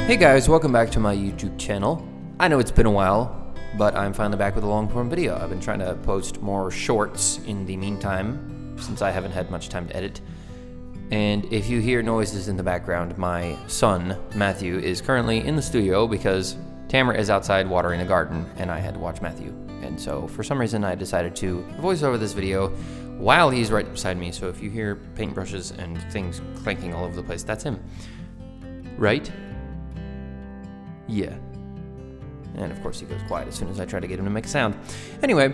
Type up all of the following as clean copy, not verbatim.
Hey guys, welcome back to my YouTube channel. I know it's been a while, but I'm finally back with a long form video. I've been trying to post more shorts in the meantime, since I haven't had much time to edit. And if you hear noises in the background, my son, Matthew, is currently in the studio because Tamara is outside watering the garden, and I had to watch Matthew. And so, for some reason, I decided to voice over this video while he's right beside me. So if you hear paintbrushes and things clanking all over the place, that's him. Right? Yeah. And of course he goes quiet as soon as I try to get him to make a sound. Anyway,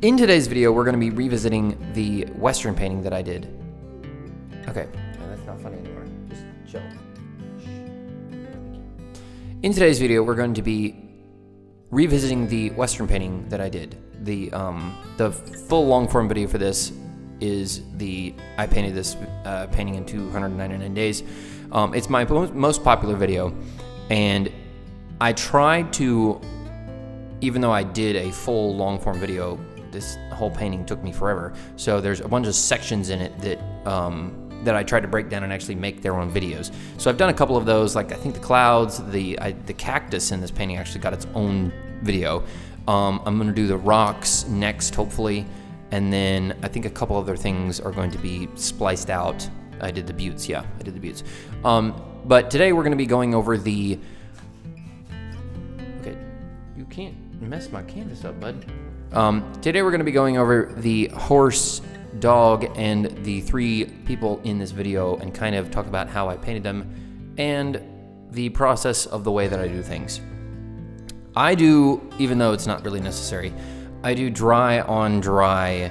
in today's video, we're going to be revisiting the Western painting that I did. Okay, no, that's not funny anymore. Just chill. In today's video, we're going to be revisiting the Western painting that I did. The full long form video for this is I painted this painting in 299 days. It's my most popular video, and I tried to, even though I did a full long form video, this whole painting took me forever. So there's a bunch of sections in it that I tried to break down and actually make their own videos. So I've done a couple of those, like I think the clouds, the cactus in this painting actually got its own video. I'm gonna do the rocks next, hopefully. And then I think a couple other things are going to be spliced out. I did the buttes, yeah, I did the buttes. But today we're going to be going over the... Okay, you can't mess my canvas up, bud. Today we're going to be going over the horse, dog, and the three people in this video and kind of talk about how I painted them and the process of the way that I do things. I do, even though it's not really necessary, I do dry on dry,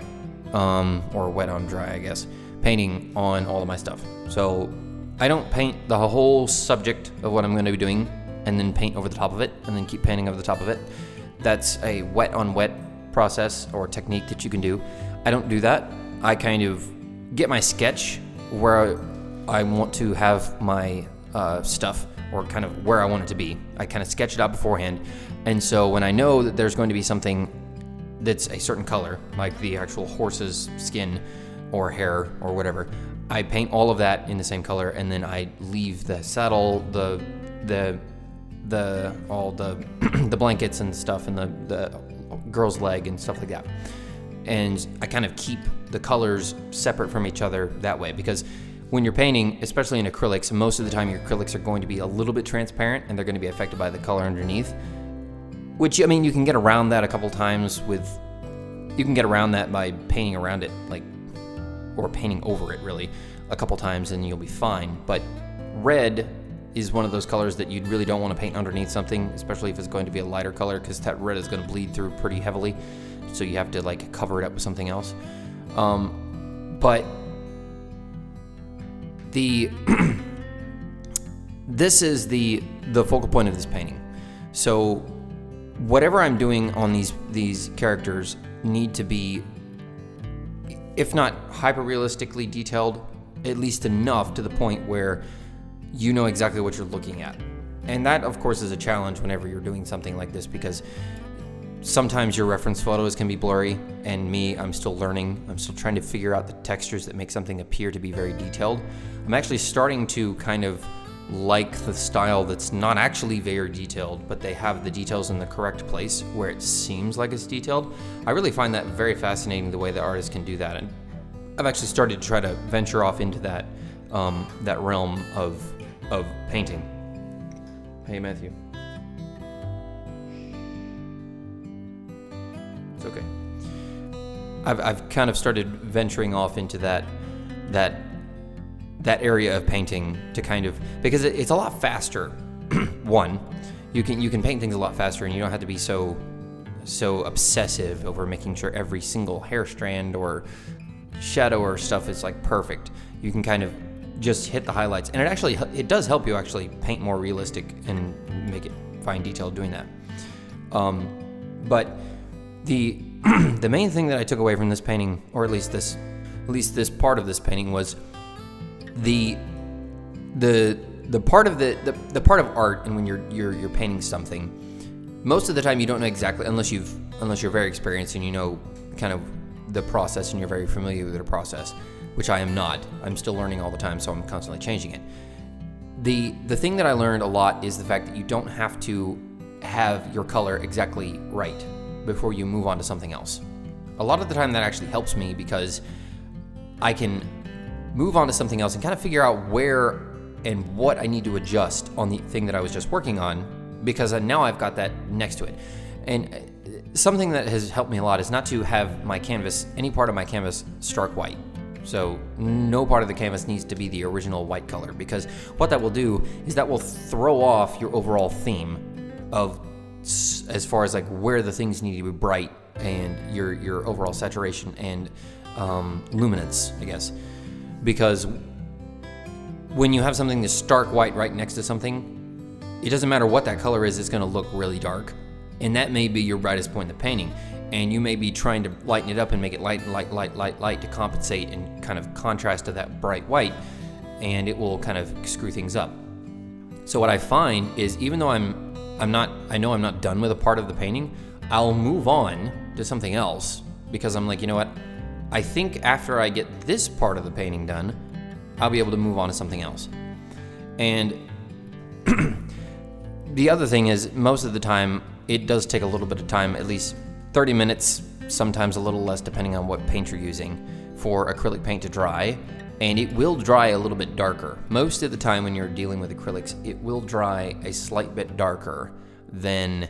or wet on dry, I guess, painting on all of my stuff. So I don't paint the whole subject of what I'm going to be doing and then paint over the top of it and then keep painting over the top of it. That's a wet on wet process or technique that you can do. I don't do that. I kind of get my sketch where I want to have my stuff, or kind of where I want it to be. I kind of sketch it out beforehand. And so when I know that there's going to be something that's a certain color, like the actual horse's skin or hair or whatever, I paint all of that in the same color, and then I leave the saddle, the blankets and stuff, and the girl's leg and stuff like that. And I kind of keep the colors separate from each other that way, because when you're painting, especially in acrylics, most of the time your acrylics are going to be a little bit transparent and they're going to be affected by the color underneath. Which, I mean, you can get around that a couple times you can get around that by painting around it, or painting over it, really, a couple times, and you'll be fine. But red is one of those colors that you really don't want to paint underneath something, especially if it's going to be a lighter color, because that red is going to bleed through pretty heavily. So you have to, cover it up with something else. But this is the focal point of this painting. So whatever I'm doing on these characters need to be, if not hyper-realistically detailed, at least enough to the point where you know exactly what you're looking at. And that, of course, is a challenge whenever you're doing something like this, because sometimes your reference photos can be blurry, and I'm still learning. I'm still trying to figure out the textures that make something appear to be very detailed. I'm actually starting to kind of like the style that's not actually very detailed, but they have the details in the correct place where it seems like it's detailed. I really find that very fascinating, the way the artists can do that, and I've actually started to try to venture off into that realm of painting. Hey, Matthew. It's okay. I've kind of started venturing off into that area of painting to kind of, because it's a lot faster. One, you can paint things a lot faster, and you don't have to be so obsessive over making sure every single hair strand or shadow or stuff is perfect. You can kind of just hit the highlights, and it does help you actually paint more realistic and make it fine detail doing that. But the main thing that I took away from this painting, or at least this part of this painting, was the part of the part of art, and when you're painting something, most of the time you don't know exactly, unless you're very experienced and you know kind of the process and you're very familiar with the process, which I am not. I'm still learning all the time, so I'm constantly changing it. The thing that I learned a lot is the fact that you don't have to have your color exactly right before you move on to something else. A lot of the time that actually helps me because I can move on to something else and kind of figure out where and what I need to adjust on the thing that I was just working on, because now I've got that next to it. And something that has helped me a lot is not to have my canvas, any part of my canvas, stark white. So no part of the canvas needs to be the original white color, because what that will do is that will throw off your overall theme of, as far as like where the things need to be bright and your overall saturation and luminance, I guess. Because when you have something that's stark white right next to something, it doesn't matter what that color is, it's going to look really dark. And that may be your brightest point in the painting. And you may be trying to lighten it up and make it light to compensate and kind of contrast to that bright white, and it will kind of screw things up. So what I find is, even though I know I'm not done with a part of the painting, I'll move on to something else, because I'm like, you know what? I think after I get this part of the painting done, I'll be able to move on to something else. And the other thing is, most of the time, it does take a little bit of time, at least 30 minutes, sometimes a little less depending on what paint you're using, for acrylic paint to dry. And it will dry a little bit darker. Most of the time when you're dealing with acrylics, it will dry a slight bit darker than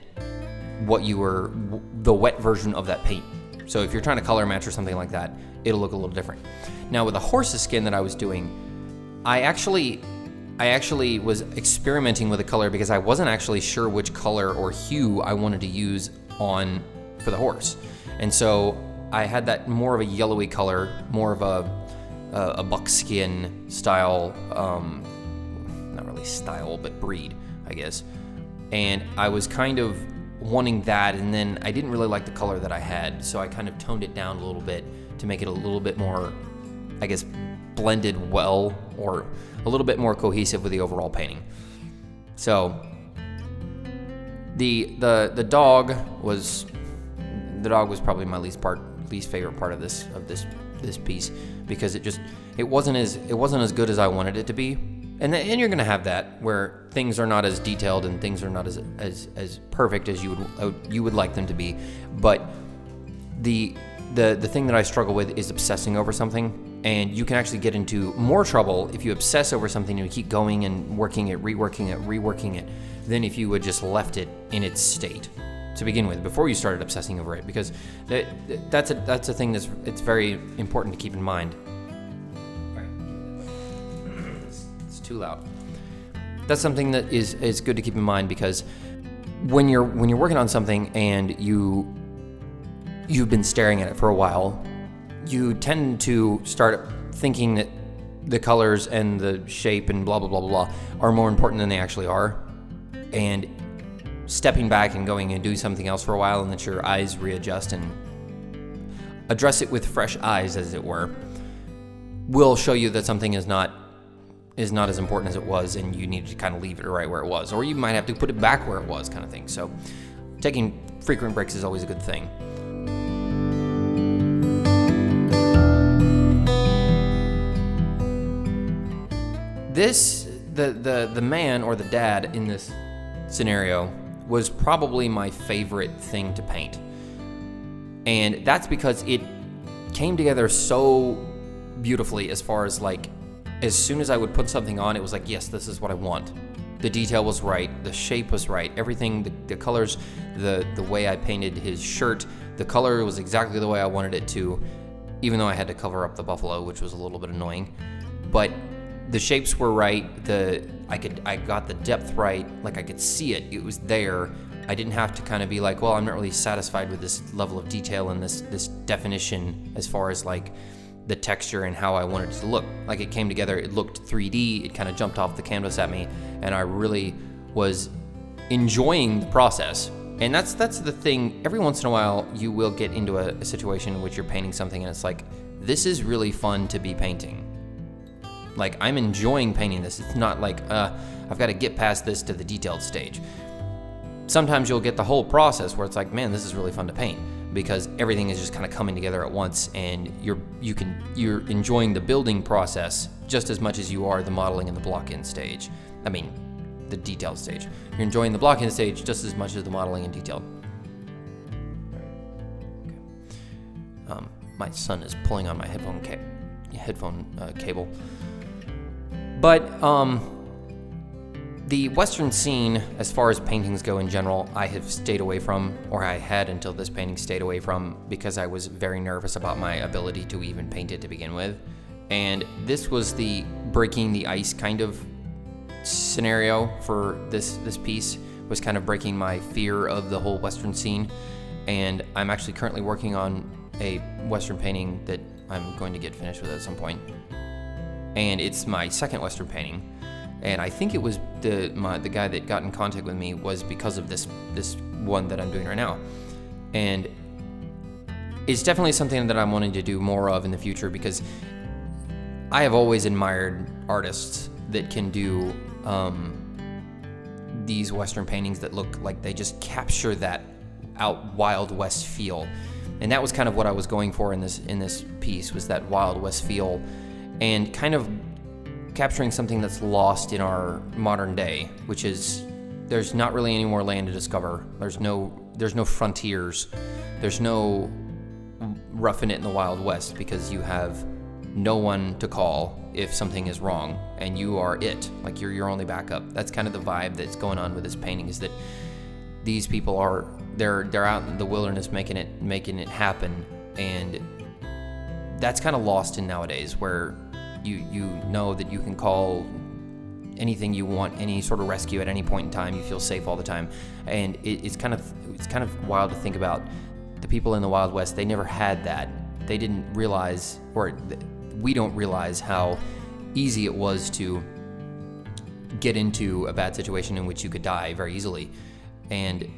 the wet version of that paint. So if you're trying to color match or something like that, it'll look a little different. Now with the horse's skin that I was doing, I actually was experimenting with the color because I wasn't actually sure which color or hue I wanted to use for the horse. And so I had that more of a yellowy color, more of a buckskin style, not really style, but breed, I guess. And I was kind of wanting that, and then I didn't really like the color that I had, so I kind of toned it down a little bit to make it a little bit more, I guess, blended well, or a little bit more cohesive with the overall painting. So the dog was probably my least favorite part of this piece, because it wasn't as good as I wanted it to be. And you're gonna have that, where things are not as detailed and things are not as perfect as you would like them to be. But the thing that I struggle with is obsessing over something, and you can actually get into more trouble if you obsess over something and you keep going and working it, reworking it, than if you would just left it in its state to begin with before you started obsessing over it, because that's a thing it's very important to keep in mind. It's too loud. That's something that is good to keep in mind, because when you're working on something and you've been staring at it for a while, you tend to start thinking that the colors and the shape and blah blah blah blah are more important than they actually are, and stepping back and going and doing something else for a while, and that your eyes readjust and address it with fresh eyes, as it were, will show you that something is not as important as it was, and you need to kind of leave it right where it was, or you might have to put it back where it was, kind of thing. So taking frequent breaks is always a good thing. The man or the dad in this scenario was probably my favorite thing to paint. And that's because it came together so beautifully, as far as like, as soon as I would put something on, it was like, yes, this is what I want. The detail was right, the shape was right, everything, the colors, the way I painted his shirt, the color was exactly the way I wanted it to, even though I had to cover up the buffalo, which was a little bit annoying. But the shapes were right, I got the depth right, like I could see it was there. I didn't have to kind of be like, well, I'm not really satisfied with this level of detail and this definition as far as like the texture and how I wanted it to look. Like, it came together, it looked 3D, it kind of jumped off the canvas at me, and I really was enjoying the process. And that's the thing, every once in a while you will get into a situation in which you're painting something and it's like, this is really fun to be painting. Like, I'm enjoying painting this. It's not like, I've got to get past this to the detailed stage. Sometimes you'll get the whole process where it's like, man, this is really fun to paint. because everything is just kind of coming together at once, and you're enjoying the building process just as much as you are the modeling and the block-in stage. I mean, the detailed stage. You're enjoying the block-in stage just as much as the modeling and detailed. Okay. My son is pulling on my headphone cable. But the Western scene, as far as paintings go in general, I have stayed away from, or I had until this painting stayed away from, because I was very nervous about my ability to even paint it to begin with. And this was the breaking the ice kind of scenario for this piece, was kind of breaking my fear of the whole Western scene. And I'm actually currently working on a Western painting that I'm going to get finished with at some point. And it's my second Western painting. And I think it was the guy that got in contact with me was because of this one that I'm doing right now. And it's definitely something that I'm wanting to do more of in the future, because I have always admired artists that can do these Western paintings that look like they just capture that Wild West feel. And that was kind of what I was going for in this piece, was that Wild West feel, and kind of capturing something that's lost in our modern day, which is there's not really any more land to discover. There's no frontiers. There's no roughing it in the Wild West, because you have no one to call if something is wrong, and you are it. Like, you're your only backup. That's kind of the vibe that's going on with this painting, is that these people they're out in the wilderness making it happen, and that's kind of lost in nowadays, where you know that you can call anything you want, any sort of rescue at any point in time. You feel safe all the time, and it's kind of wild to think about the people in the Wild West. They never had that. They didn't realize, or we don't realize how easy it was to get into a bad situation in which you could die very easily. And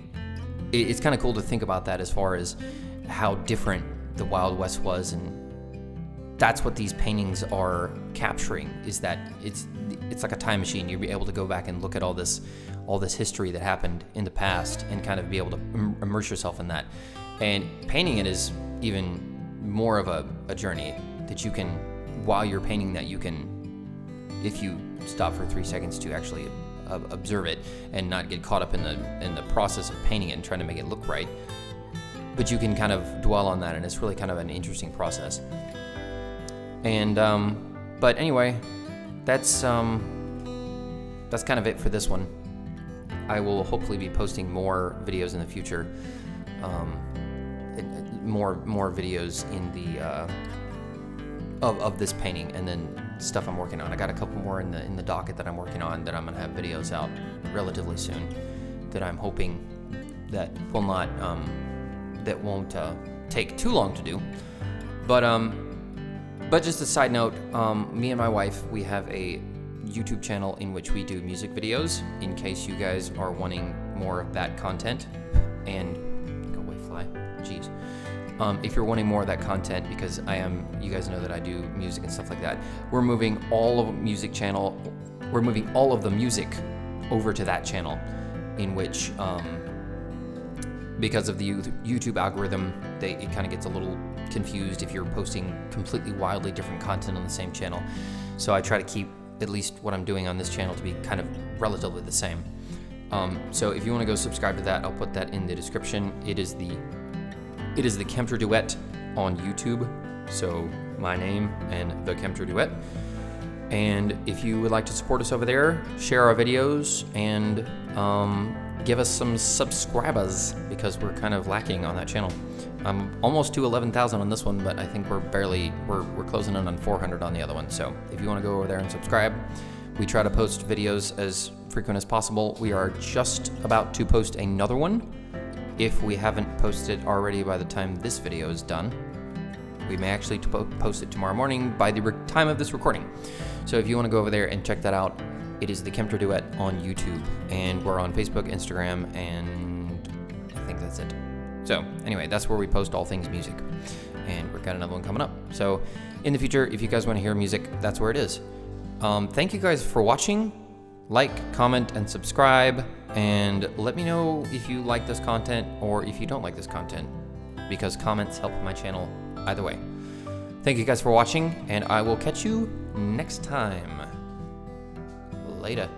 it's kind of cool to think about that, as far as how different the Wild West was. And that's what these paintings are capturing, is that it's like a time machine. You'll be able to go back and look at all this history that happened in the past, and kind of be able to immerse yourself in that. And painting it is even more of a journey, that you can, while you're painting that, you can, if you stop for 3 seconds to actually observe it and not get caught up in the process of painting it and trying to make it look right, but you can kind of dwell on that, and it's really kind of an interesting process. And but anyway, that's kind of it for this one. I will hopefully be posting more videos in the future, more videos in the of this painting, and then stuff I'm working on. I got a couple more in the docket that I'm working on, that I'm gonna have videos out relatively soon, that I'm hoping that will not that won't take too long to do. But just a side note, me and my wife, we have a YouTube channel in which we do music videos, in case you guys are wanting more of that content. And go away, fly. Jeez. If you're wanting more of that content, because you guys know that I do music and stuff like that. We're moving all of the music over to that channel, in which, because of the YouTube algorithm, it kind of gets a little confused if you're posting completely wildly different content on the same channel. So I try to keep at least what I'm doing on this channel to be kind of relatively the same. So if you want to go subscribe to that, I'll put that in the description. It is the Kempter Duet on YouTube. So my name and the Kempter Duet. And if you would like to support us over there, share our videos, and give us some subscribers, because we're kind of lacking on that channel. I'm almost to 11,000 on this one, but I think we're closing in on 400 on the other one. So if you want to go over there and subscribe, we try to post videos as frequent as possible. We are just about to post another one. If we haven't posted already by the time this video is done, we may actually post it tomorrow morning by the time of this recording. So if you want to go over there and check that out, it is the Kempter Duet on YouTube, and we're on Facebook, Instagram, and I think that's it. So anyway, that's where we post all things music, and we've got another one coming up. So in the future, if you guys want to hear music, that's where it is. Thank you guys for watching. Like, comment, and subscribe, and let me know if you like this content or if you don't like this content. because comments help my channel either way. Thank you guys for watching, and I will catch you next time. Later.